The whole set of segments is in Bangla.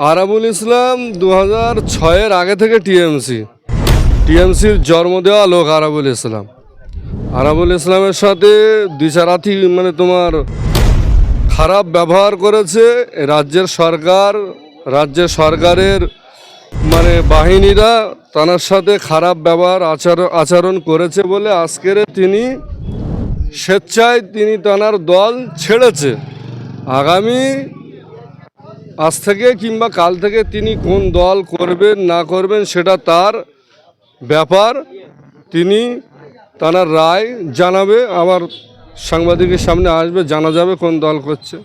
আরাবুল ইসলাম 2006-এর আগে থেকে টিএমসির জন্ম দেওয়া লোক আরাবুল ইসলাম। আরাবুল ইসলামের সাথে দুই চারাতি তোমার খারাপ ব্যবহার করেছে রাজ্যের সরকারের বাহিনীরা তার সাথে খারাপ ব্যবহার আচরণ করেছে বলে আজকের তিনি স্বেচ্ছায় তার দল ছেড়েছে। আজ থেকে কিংবা কাল থেকে তিনি কোন দল করবেন না করবেন সেটা তার ব্যাপার, তিনি তার রায় জানাবে, আবার সাংবাদিকের সামনে আসবে, জানা যাবে কোন দল করছে।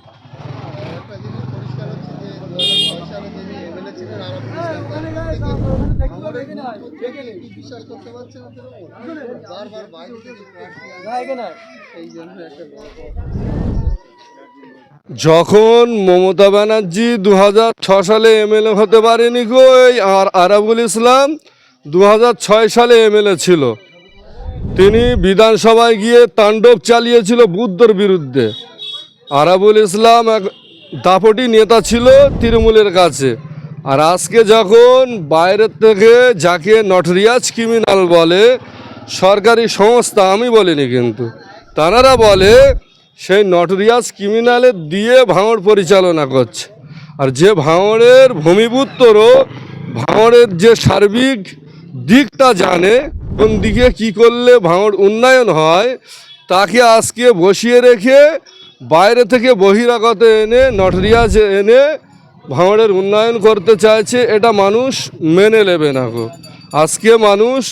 যখন মমতা ব্যানার্জি 2006 সালে এমএলএ হতে পারেনি গো, আর আরাবুল ইসলাম 2006 সালে এমএলএ ছিল। তিনি বিধানসভায় গিয়ে তাণ্ডব চালিয়েছিল বুদ্ধর বিরুদ্ধে। আরাবুল ইসলাম এক দাপটি নেতা ছিল তৃণমূলের কাছে। আর আজকে যখন বাইরের থেকে যাকে নটরিয়াস ক্রিমিনাল বলে, সরকারি সংস্থা, আমি বলিনি কিন্তু, তারা বলে সেই নটরিয়াস ক্রিমিনালের দিয়ে ভাঙড় পরিচালনা করছে। আর যে ভাঙড়ের ভূমিপুত্রও ভাঙড়ের যে সার্বিক দিকটা জানে, কোন দিকে কি করলে ভাঙড় উন্নয়ন হয়, তাকে আজকে বসিয়ে রেখে বাইরে থেকে বহিরাগত এনে নটরিয়াস এনে ভাঙড়ের উন্নয়ন করতে চাইছে। এটা মানুষ মেনে নেবে না গো। আজকে মানুষ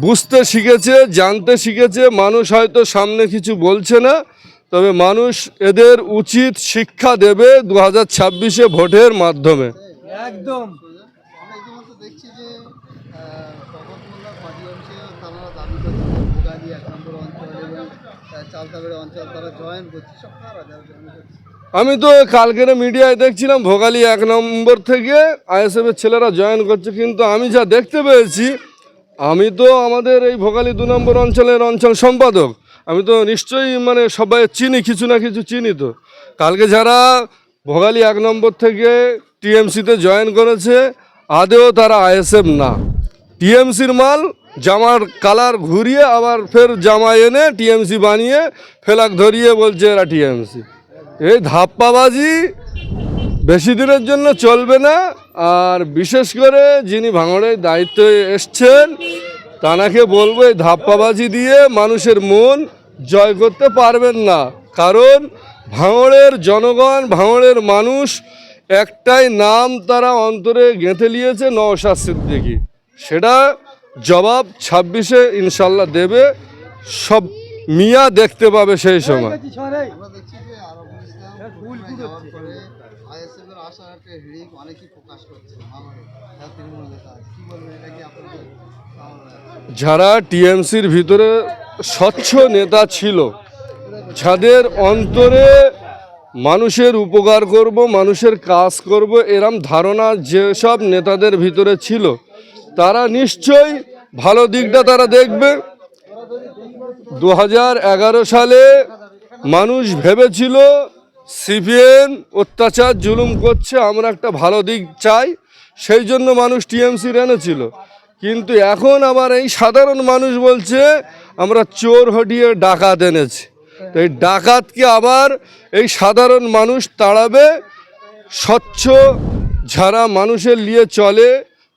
বুঝতে শিখেছে, জানতে শিখেছে। মানুষ হয়তো সামনে কিছু বলছে না, তবে মানুষ এদের উচিত শিক্ষা দেবে 2026-এ ভোটের মাধ্যমে। একদম আমি তো কালকের মিডিয়ায় দেখছিলাম ভোগালী 1 নম্বর থেকে আইএসএফের ছেলেরা জয়েন করছে, কিন্তু আমি যা দেখতে পেয়েছি, আমি তো আমাদের এই ভোগালী 2 নম্বর অঞ্চলের অঞ্চল সম্পাদক, আমি তো নিশ্চয়ই সবাই চিনি, কিছু না কিছু চিনি। তো কালকে যারা ভোগালী 1 নম্বর থেকে টিএমসিতে জয়েন করেছে, আদেও তারা আইএসএফ না, টিএমসির মাল। জামার কালার ঘুরিয়ে আবার ফের জামা এনে টিএমসি বানিয়ে ফেলাক ধরিয়ে বলছে এরা টিএমসি। এই ধাপ্পাবাজি বেশি দিনের জন্য চলবে না। আর বিশেষ করে যিনি ভাঙড়ের দায়িত্বে এসছেন, তানাকে বলবো এই ধাপ্পাবাজি দিয়ে মানুষের মন জয় করতে পারবেন না। কারণ ভাঙড়ের জনগণ, ভাঙড়ের মানুষ একটাই নাম তারা অন্তরে গেঁথে নিয়েছে, নওশাদ সিদ্দিকী। সেটা জবাব 26-এ ইনশাল্লাহ দেবে, সব মিয়া দেখতে পাবে সেই সময়। যারা টিএমসির ভিতরে স্বচ্ছ নেতা ছিল, যাদের অন্তরে মানুষের উপকার করব, মানুষের কাজ করব, এরম ধারণা যেসব নেতাদের ভিতরে ছিল, তারা নিশ্চয়ই ভালো দিকটা তারা দেখবে। 2011 সালে মানুষ ভেবেছিল সিপিএম অত্যাচার জুলুম করছে, আমরা একটা ভালো দিক চাই, সেই জন্য মানুষ টিএমসি এনেছিল। কিন্তু এখন আবার এই সাধারণ মানুষ বলছে আমরা চোর হটিয়ে ডাকাত এনেছি। তো এই ডাকাতকে আবার এই সাধারণ মানুষ তাড়াবে। স্বচ্ছ যারা মানুষের নিয়ে চলে,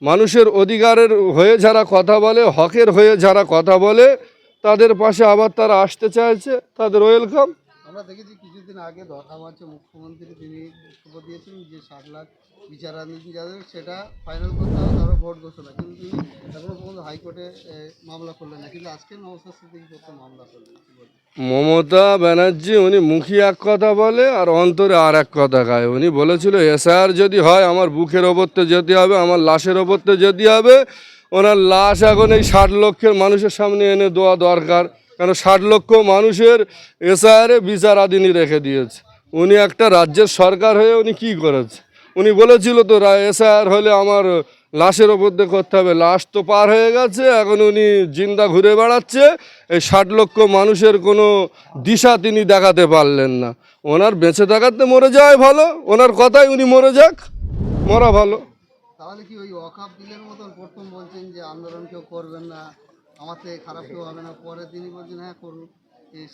মানুষের অধিকারের হয়ে যারা কথা বলে, হকের হয়ে যারা কথা বলে, তাদের পাশে আবার তারা আসতে চাইছে, তাদের ওয়েলকাম। আমরা দেখেছি কিছুদিন আগে ধর্ণা মঞ্চে মুখ্যমন্ত্রী তিনি বক্তব্য দিয়েছেন যে 7 লাখ বিচারাধীন যাদের সেটা ফাইনাল করতে হবে, তারপর ভোট ঘোষণা, কিন্তু তিনি এখনো পর্যন্ত হাইকোর্টে মামলা করলেন না, কিন্তু আজকে নওশাদ সিদ্দিকী করতে মামলা করলেন। মমতা ব্যানার্জি উনি মুখে এক কথা বলে আর অন্তরে আর এক কথা গায়। উনি বলেছিল এসআর যদি হয় আমার বুকের ওপরতে যেতে হবে, আমার লাশের ওপরতে যেতে হবে। ওনার লাশ এখন এই 60 লক্ষের মানুষের সামনে এনে দেওয়া দরকার, কারণ 60 লক্ষ মানুষের এসআরে বিচারাধীনই রেখে দিয়েছে। উনি একটা রাজ্যের সরকার হয়ে উনি কি করেছে? উনি বলেছিল তো এসআর হলে আমার লাশের ওপর দিয়ে করতে হবে। লাশ তো পার হয়ে গেছে, এখন উনি জিন্দা ঘুরে বেড়াচ্ছে। এই 60 লক্ষ মানুষের কোনো দিশা তিনি দেখাতে পারলেন না। ওনার বেঁচে থাকাতে মরে যাওয়াই ভালো, ওনার কথাই উনি মরে যাক। মরা ভালো। তাহলে কি ওই ওয়াকআপ বিলের মতন প্রথম বলছেন যে আন্দোলন কেউ করবেন না, আমার থেকে খারাপ কেউ হবে না, পরে তিনি বলছেন হ্যাঁ করুন,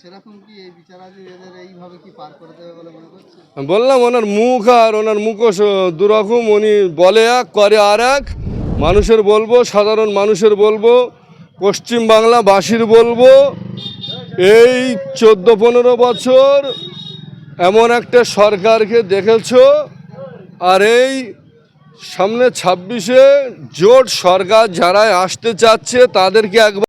সেরকম কি এই বিচারাধীন এদের এইভাবে কি পার করে দেবে বলে মনে করছেন? আমি বললাম ওনার মুখ আর ওনার মুখোশ দুরকম, উনি বলে এক করে আর এক। মানুষের বলবো, সাধারণ মানুষের বলবো, পশ্চিম বাংলাবাসীর বলবো, এই 14-15 বছর এমন একটা সরকারকে দেখেছো, আর এই সামনে 26-এ জোট সরকার যারা আসতে চাচ্ছে তাদেরকে একবার